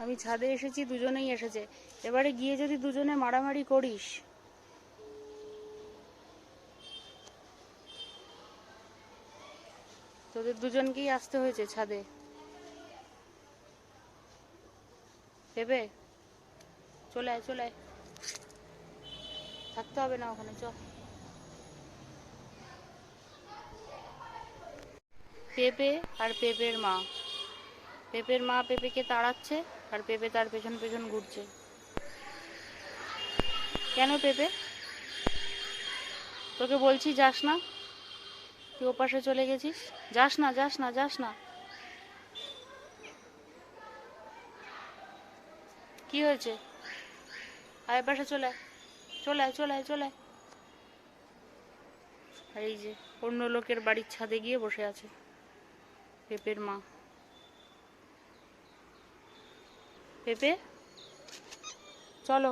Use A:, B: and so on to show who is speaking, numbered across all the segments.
A: আমি ছাদে এসেছি, দুজনেই এসেছে। এবারে গিয়ে যদি দুজনে মারামারি করিস, তোদের দুজনকেই আসতে হয়েছে ছাদে। ভেবে চলে আয়, চলে আয়, থাকতে হবে না ওখানে, চ। পেঁপে আর পেঁপের মা, পেঁপের মা পেঁপেকে তাড়াচ্ছে আর পেঁপে তার পেছন পেছন ঘুরছে। কেন পেঁপে? তোকে বলছি যাস না, তুই ওপাশে চলে গেছিস। যাস না, যাস না, যাস না। কি হয়েছে? আয় পাশে চলে আয়, চলে আয়, চলে আয়, চলে আয়। আর এই যে অন্য লোকের বাড়ির ছাদে গিয়ে বসে আছে পেঁপের মা। পেঁপে চলো,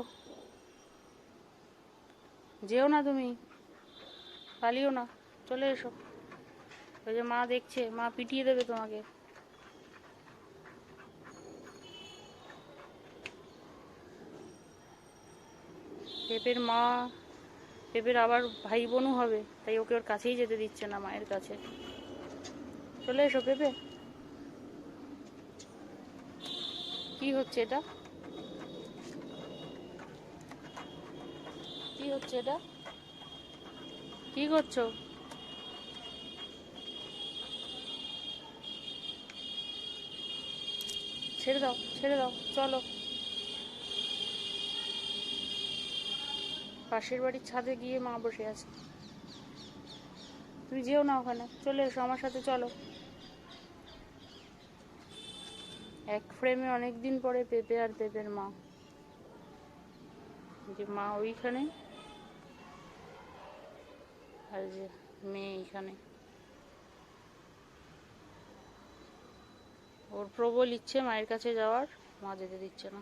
A: যেও না তুমি, পালিও না, চলে এসো। ওই যে মা দেখছে, মা পিটিয়ে দেবে তোমাকে। পেঁপের মা, পেঁপের আবার ভাই বোনও হবে, তাই ওকে ওর কাছেই যেতে দিচ্ছে না, মায়ের কাছে। চলে এসো পেঁপে। কি হচ্ছে এটা? কি হচ্ছে এটা? কি করছো? ছেড়ে দাও, ছেড়ে দাও, চলো। পাশের বাড়ির ছাদে গিয়ে মা বসে আছে। তুমি যেও না ওখানে, চলে এসো আমার সাথে, চলো। এক ফ্রেমে অনেকদিন পরে পেঁপে আর পেঁপের মা। যে মা ওইখানে, আর যে মেয়ে এইখানে। ওর প্রবল ইচ্ছে মায়ের কাছে যাওয়ার, মা যেতে দিচ্ছে না।